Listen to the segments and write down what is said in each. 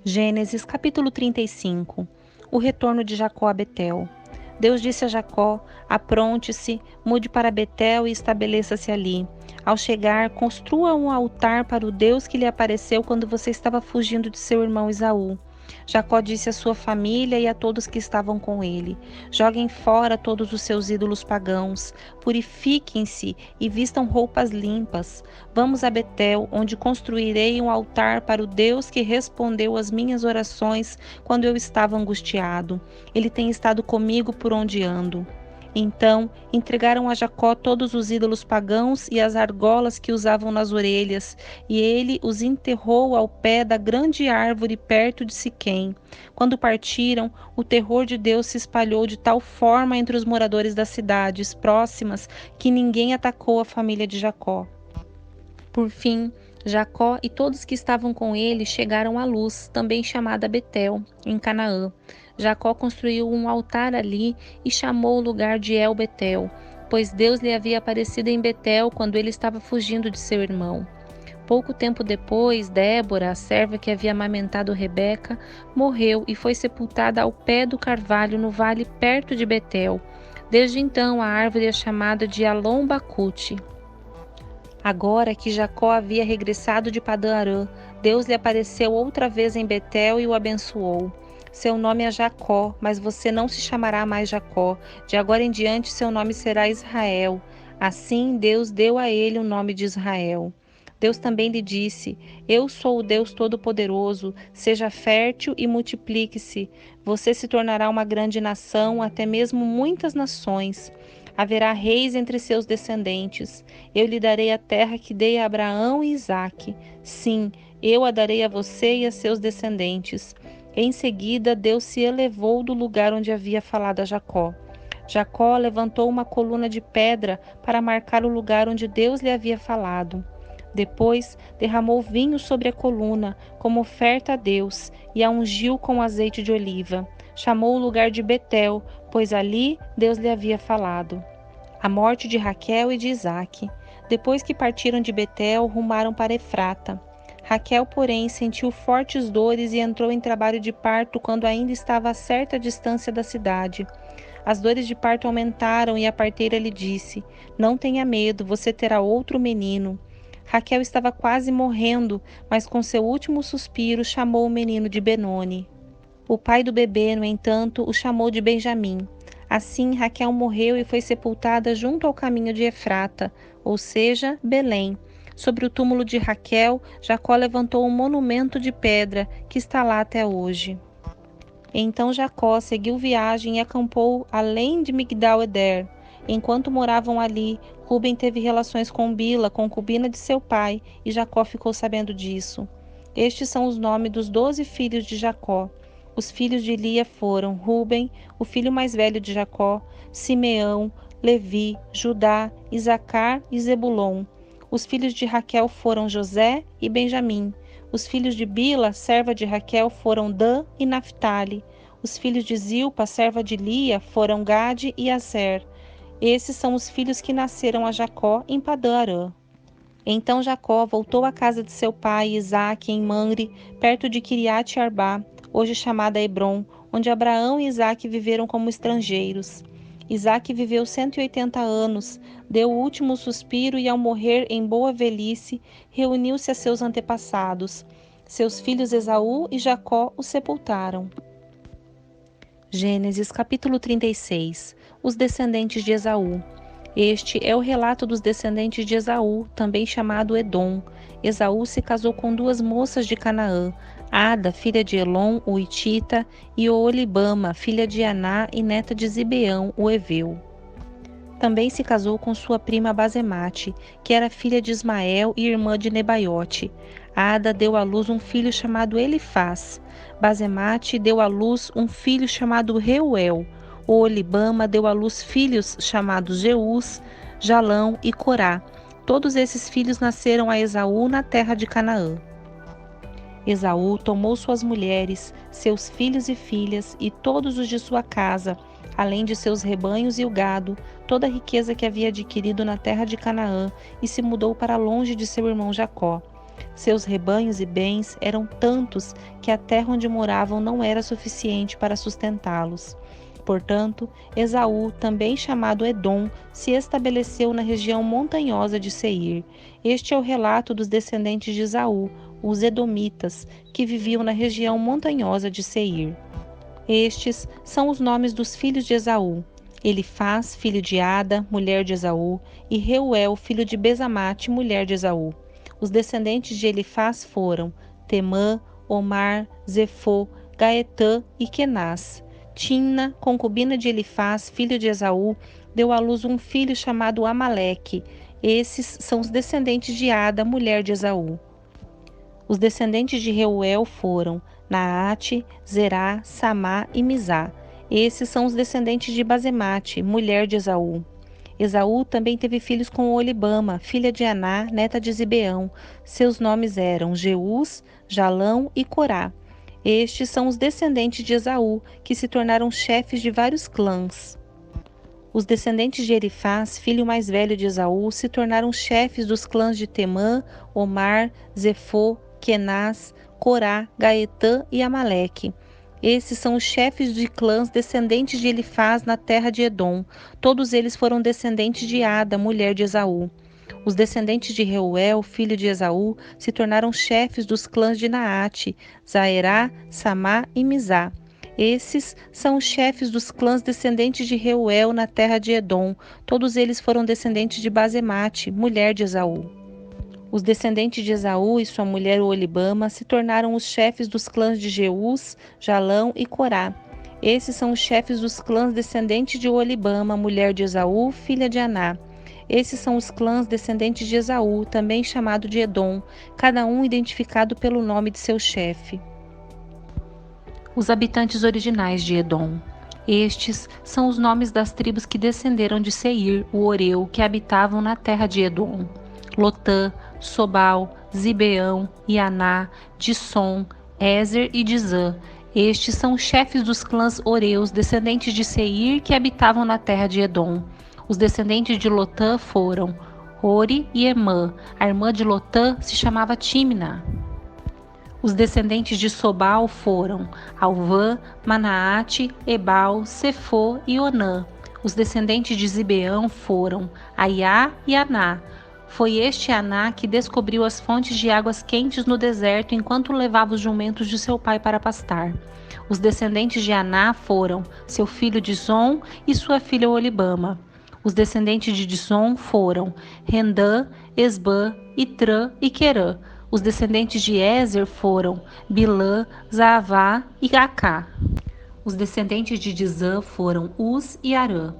Gênesis capítulo 35. O retorno de Jacó a Betel. Deus disse a Jacó: apronte-se, mude para Betel e estabeleça-se ali. Ao chegar, construa um altar para o Deus que lhe apareceu quando você estava fugindo de seu irmão Esaú. Jacó disse à sua família e a todos que estavam com ele: joguem fora todos os seus ídolos pagãos, purifiquem-se e vistam roupas limpas. Vamos a Betel, onde construirei um altar para o Deus que respondeu às minhas orações quando eu estava angustiado. Ele tem estado comigo por onde ando. Então entregaram a Jacó todos os ídolos pagãos e as argolas que usavam nas orelhas, e ele os enterrou ao pé da grande árvore perto de Siquém. Quando partiram, o terror de Deus se espalhou de tal forma entre os moradores das cidades próximas que ninguém atacou a família de Jacó. Por fim, Jacó e todos que estavam com ele chegaram à Luz, também chamada Betel, em Canaã. Jacó construiu um altar ali e chamou o lugar de El-Betel, pois Deus lhe havia aparecido em Betel quando ele estava fugindo de seu irmão. Pouco tempo depois, Débora, a serva que havia amamentado Rebeca, morreu e foi sepultada ao pé do carvalho no vale perto de Betel. Desde então, a árvore é chamada de Alon-Bacute. Agora que Jacó havia regressado de Padã-Arã, Deus lhe apareceu outra vez em Betel e o abençoou. Seu nome é Jacó, mas você não se chamará mais Jacó. De agora em diante seu nome será Israel. Assim Deus deu a ele o nome de Israel. Deus também lhe disse: eu sou o Deus Todo-Poderoso, seja fértil e multiplique-se. Você se tornará uma grande nação, até mesmo muitas nações. Haverá reis entre seus descendentes. Eu lhe darei a terra que dei a Abraão e Isaque. Sim, eu a darei a você e a seus descendentes. Em seguida, Deus se elevou do lugar onde havia falado a Jacó. Jacó levantou uma coluna de pedra para marcar o lugar onde Deus lhe havia falado. Depois, derramou vinho sobre a coluna, como oferta a Deus, e a ungiu com azeite de oliva. Chamou o lugar de Betel, pois ali Deus lhe havia falado. A morte de Raquel e de Isaque. Depois que partiram de Betel, rumaram para Efrata. Raquel, porém, sentiu fortes dores e entrou em trabalho de parto quando ainda estava a certa distância da cidade. As dores de parto aumentaram e a parteira lhe disse: não tenha medo, você terá outro menino. Raquel estava quase morrendo, mas com seu último suspiro chamou o menino de Benoni. O pai do bebê, no entanto, o chamou de Benjamim. Assim, Raquel morreu e foi sepultada junto ao caminho de Efrata, ou seja, Belém. Sobre o túmulo de Raquel, Jacó levantou um monumento de pedra que está lá até hoje. Então Jacó seguiu viagem e acampou além de Migdal-Eder. Enquanto moravam ali, Ruben teve relações com Bila, concubina de seu pai, e Jacó ficou sabendo disso. Estes são os nomes dos 12 filhos de Jacó. Os filhos de Lia foram Ruben, o filho mais velho de Jacó, Simeão, Levi, Judá, Isacar e Zebulon. Os filhos de Raquel foram José e Benjamim. Os filhos de Bila, serva de Raquel, foram Dan e Naphtali. Os filhos de Zilpa, serva de Lia, foram Gade e Aser. Esses são os filhos que nasceram a Jacó em Padã-Arã. Então Jacó voltou à casa de seu pai Isaque em Manre, perto de Quiriate-Arbá, hoje chamada Hebrom, onde Abraão e Isaque viveram como estrangeiros. Isaque viveu 180 anos, deu o último suspiro e, ao morrer em boa velhice, reuniu-se a seus antepassados. Seus filhos Esaú e Jacó o sepultaram. Gênesis capítulo 36. Os descendentes de Esaú. Este é o relato dos descendentes de Esaú, também chamado Edom. Esaú se casou com 2 moças de Canaã, Ada, filha de Elon, o Hitita, e Oolibama, filha de Aná e neta de Zibeão, o Eveu. Também se casou com sua prima Basemate, que era filha de Ismael e irmã de Nebaiote. Ada deu à luz um filho chamado Elifaz. Basemate deu à luz um filho chamado Reuel. Oolibama deu à luz filhos chamados Jeús, Jalão e Corá. Todos esses filhos nasceram a Esaú na terra de Canaã. Esaú tomou suas mulheres, seus filhos e filhas e todos os de sua casa, além de seus rebanhos e o gado, toda a riqueza que havia adquirido na terra de Canaã, e se mudou para longe de seu irmão Jacó. Seus rebanhos e bens eram tantos que a terra onde moravam não era suficiente para sustentá-los. Portanto, Esaú, também chamado Edom, se estabeleceu na região montanhosa de Seir. Este é o relato dos descendentes de Esaú, os edomitas, que viviam na região montanhosa de Seir. Estes são os nomes dos filhos de Esaú: Elifaz, filho de Ada, mulher de Esaú, e Reuel, filho de Bezamate, mulher de Esaú. Os descendentes de Elifaz foram Temã, Omar, Zefô, Gaetã e Kenaz. Timna, concubina de Elifaz, filho de Esaú, deu à luz um filho chamado Amaleque. Esses são os descendentes de Ada, mulher de Esaú. Os descendentes de Reuel foram Naate, Zerá, Samá e Mizá. Esses são os descendentes de Bazemate, mulher de Esaú. Esaú também teve filhos com Olibama, filha de Aná, neta de Zibeão. Seus nomes eram Jeús, Jalão e Corá. Estes são os descendentes de Esaú, que se tornaram chefes de vários clãs. Os descendentes de Elifaz, filho mais velho de Esaú, se tornaram chefes dos clãs de Temã, Omar, Zefô, Kenaz, Corá, Gaetã e Amaleque. Esses são os chefes de clãs descendentes de Elifaz na terra de Edom. Todos eles foram descendentes de Ada, mulher de Esaú. Os descendentes de Reuel, filho de Esaú, se tornaram chefes dos clãs de Naate, Zaerá, Samá e Mizá. Esses são os chefes dos clãs descendentes de Reuel na terra de Edom. Todos eles foram descendentes de Bazemate, mulher de Esaú. Os descendentes de Esaú e sua mulher Olibama se tornaram os chefes dos clãs de Jeús, Jalão e Corá. Esses são os chefes dos clãs descendentes de Olibama, mulher de Esaú, filha de Aná. Esses são os clãs descendentes de Esaú, também chamado de Edom, cada um identificado pelo nome de seu chefe. Os habitantes originais de Edom. Estes são os nomes das tribos que descenderam de Seir, o Oreu, que habitavam na terra de Edom: Lotã, Sobal, Zibeão, Ianá, Dissom, Ézer e Dizã. Estes são os chefes dos clãs Oreus, descendentes de Seir, que habitavam na terra de Edom. Os descendentes de Lotã foram Ori e Emã. A irmã de Lotã se chamava Timna. Os descendentes de Sobal foram Alvã, Manaate, Ebal, Sefô e Onã. Os descendentes de Zibeão foram Aiá e Aná. Foi este Aná que descobriu as fontes de águas quentes no deserto enquanto levava os jumentos de seu pai para pastar. Os descendentes de Aná foram seu filho Dizom e sua filha Olibama. Os descendentes de Dizom foram Rendã, Esbã, Itrã e Querã. Os descendentes de Ézer foram Bilã, Zaavá e Acá. Os descendentes de Dizã foram Uz e Arã.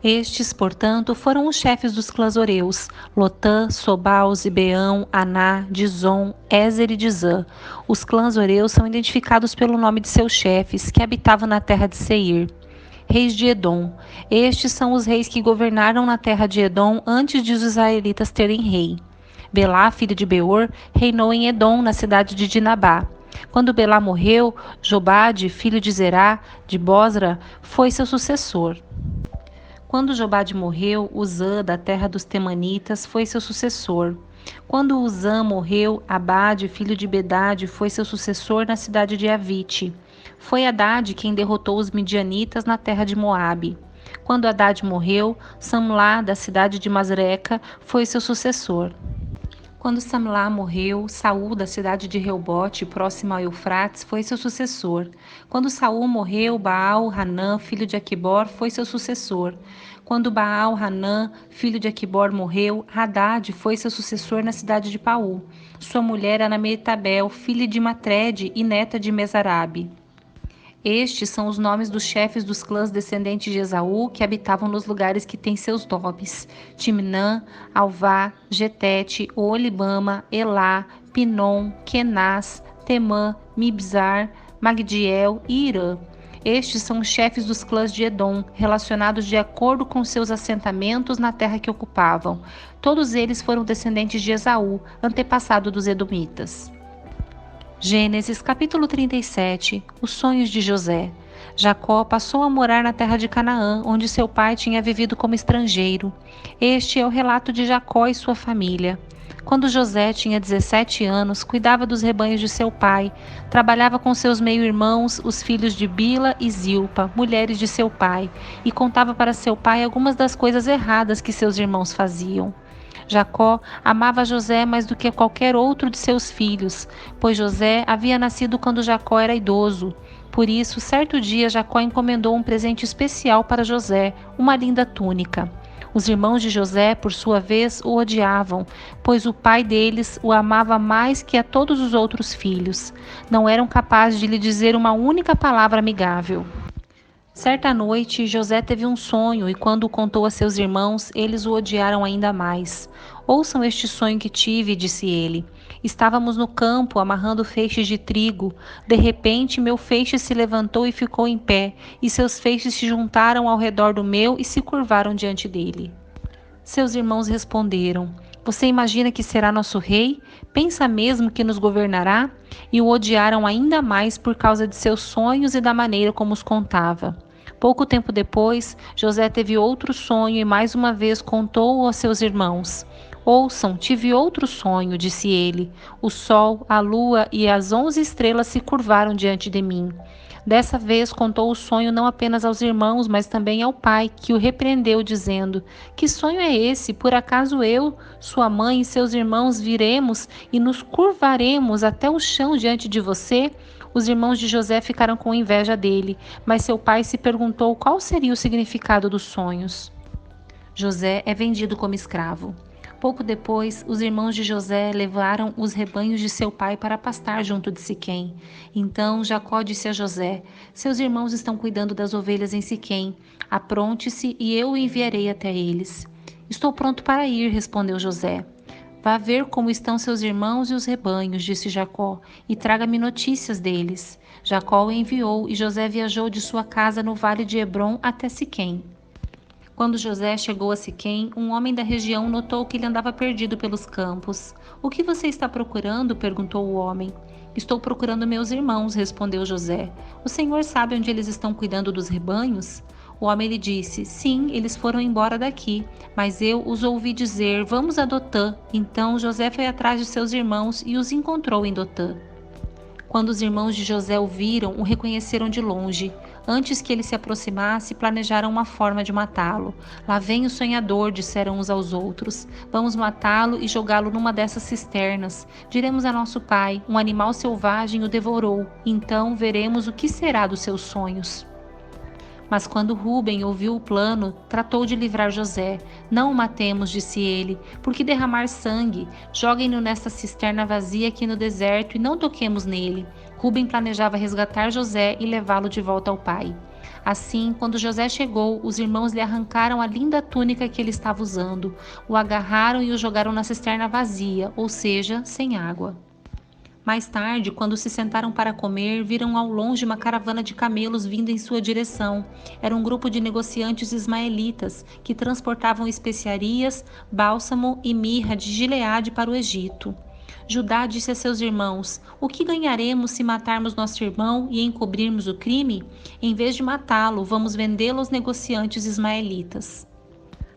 Estes, portanto, foram os chefes dos clãs Oreus: Lotã, Sobal, Zibeão, Aná, Dizom, Ézer e Dizã. Os clãs Oreus são identificados pelo nome de seus chefes, que habitavam na terra de Seir. Reis de Edom. Estes são os reis que governaram na terra de Edom antes de os israelitas terem rei. Belá, filho de Beor, reinou em Edom, na cidade de Dinabá. Quando Belá morreu, Jobade, filho de Zerá, de Bosra, foi seu sucessor. Quando Jobade morreu, Uzã, da terra dos Temanitas, foi seu sucessor. Quando Uzã morreu, Abade, filho de Bedade, foi seu sucessor na cidade de Avite. Foi Hadade quem derrotou os midianitas na terra de Moabe. Quando Hadade morreu, Samlá, da cidade de Masreca, foi seu sucessor. Quando Samlá morreu, Saul, da cidade de Reobote, próximo ao Eufrates, foi seu sucessor. Quando Saul morreu, Baal-Hanã, filho de Aquibor, foi seu sucessor. Quando Baal-Hanã, filho de Aquibor, morreu, Hadade foi seu sucessor na cidade de Paú. Sua mulher era Meetabel, filha de Matrede e neta de Mesarabe. Estes são os nomes dos chefes dos clãs descendentes de Esaú que habitavam nos lugares que têm seus nomes: Timnã, Alvá, Getete, Olibama, Elá, Pinom, Kenaz, Temã, Mibzar, Magdiel e Irã. Estes são os chefes dos clãs de Edom, relacionados de acordo com seus assentamentos na terra que ocupavam. Todos eles foram descendentes de Esaú, antepassado dos Edomitas. Gênesis capítulo 37. Os sonhos de José. Jacó passou a morar na terra de Canaã, onde seu pai tinha vivido como estrangeiro. Este é o relato de Jacó e sua família. Quando José tinha 17 anos, cuidava dos rebanhos de seu pai, trabalhava com seus meio-irmãos, os filhos de Bila e Zilpa, mulheres de seu pai, e contava para seu pai algumas das coisas erradas que seus irmãos faziam. Jacó amava José mais do que qualquer outro de seus filhos, pois José havia nascido quando Jacó era idoso. Por isso, certo dia, Jacó encomendou um presente especial para José, uma linda túnica. Os irmãos de José, por sua vez, o odiavam, pois o pai deles o amava mais que a todos os outros filhos. Não eram capazes de lhe dizer uma única palavra amigável. Certa noite, José teve um sonho e quando o contou a seus irmãos, eles o odiaram ainda mais. Ouçam este sonho que tive, disse ele. Estávamos no campo amarrando feixes de trigo. De repente, meu feixe se levantou e ficou em pé, e seus feixes se juntaram ao redor do meu e se curvaram diante dele. Seus irmãos responderam: Você imagina que será nosso rei? Pensa mesmo que nos governará? E o odiaram ainda mais por causa de seus sonhos e da maneira como os contava. Pouco tempo depois, José teve outro sonho e mais uma vez contou-o a seus irmãos. Ouçam, tive outro sonho, disse ele. O sol, a lua e as 11 estrelas se curvaram diante de mim. Dessa vez contou o sonho não apenas aos irmãos, mas também ao pai, que o repreendeu, dizendo: Que sonho é esse? Por acaso eu, sua mãe e seus irmãos viremos e nos curvaremos até o chão diante de você? Os irmãos de José ficaram com inveja dele, mas seu pai se perguntou qual seria o significado dos sonhos. José é vendido como escravo. Pouco depois, os irmãos de José levaram os rebanhos de seu pai para pastar junto de Siquém. Então Jacó disse a José: Seus irmãos estão cuidando das ovelhas em Siquém. Apronte-se e eu o enviarei até eles. Estou pronto para ir, respondeu José. Vá ver como estão seus irmãos e os rebanhos, disse Jacó, e traga-me notícias deles. Jacó o enviou e José viajou de sua casa no vale de Hebrom até Siquém. Quando José chegou a Siquém, um homem da região notou que ele andava perdido pelos campos. O que você está procurando? Perguntou o homem. Estou procurando meus irmãos, respondeu José. O senhor sabe onde eles estão cuidando dos rebanhos? O homem lhe disse: Sim, eles foram embora daqui, mas eu os ouvi dizer: Vamos a Dotã. Então José foi atrás de seus irmãos e os encontrou em Dotã. Quando os irmãos de José o viram, o reconheceram de longe. Antes que ele se aproximasse, planejaram uma forma de matá-lo. Lá vem o sonhador, disseram uns aos outros. Vamos matá-lo e jogá-lo numa dessas cisternas. Diremos a nosso pai: um animal selvagem o devorou. Então veremos o que será dos seus sonhos. Mas quando Rúben ouviu o plano, tratou de livrar José. Não o matemos, disse ele, por que derramar sangue? Joguem-no nesta cisterna vazia aqui no deserto e não toquemos nele. Rúben planejava resgatar José e levá-lo de volta ao pai. Assim, quando José chegou, os irmãos lhe arrancaram a linda túnica que ele estava usando, o agarraram e o jogaram na cisterna vazia, ou seja, sem água. Mais tarde, quando se sentaram para comer, viram ao longe uma caravana de camelos vindo em sua direção. Era um grupo de negociantes ismaelitas que transportavam especiarias, bálsamo e mirra de Gileade para o Egito. Judá disse a seus irmãos: O que ganharemos se matarmos nosso irmão e encobrirmos o crime? Em vez de matá-lo, vamos vendê-lo aos negociantes ismaelitas.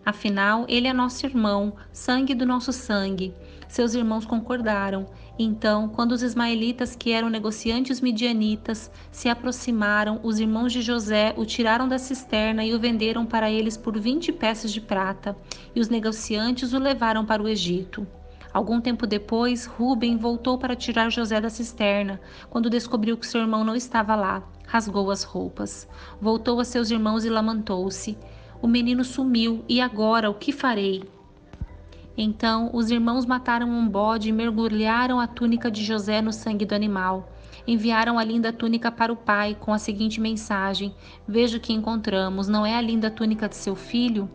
Afinal, ele é nosso irmão, sangue do nosso sangue. Seus irmãos concordaram. Então, quando os ismaelitas, que eram negociantes midianitas, se aproximaram, os irmãos de José o tiraram da cisterna e o venderam para eles por 20 peças de prata, e os negociantes o levaram para o Egito. Algum tempo depois, Rúben voltou para tirar José da cisterna. Quando descobriu que seu irmão não estava lá, rasgou as roupas. Voltou a seus irmãos e lamentou-se. O menino sumiu, e agora o que farei? Então os irmãos mataram um bode e mergulharam a túnica de José no sangue do animal. Enviaram a linda túnica para o pai com a seguinte mensagem: Veja o que encontramos, não é a linda túnica de seu filho?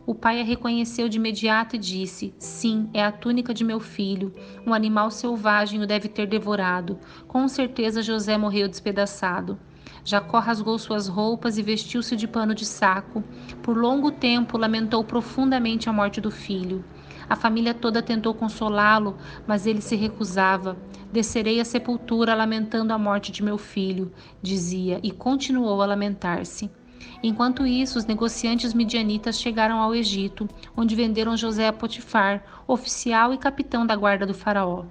O pai a reconheceu de imediato e disse: Sim, é a túnica de meu filho. Um animal selvagem o deve ter devorado. Com certeza José morreu despedaçado. Jacó rasgou suas roupas e vestiu-se de pano de saco. Por longo tempo lamentou profundamente a morte do filho. A família toda tentou consolá-lo, mas ele se recusava. Descerei à sepultura lamentando a morte de meu filho, dizia, e continuou a lamentar-se. Enquanto isso, os negociantes midianitas chegaram ao Egito, onde venderam José a Potifar, oficial e capitão da guarda do faraó.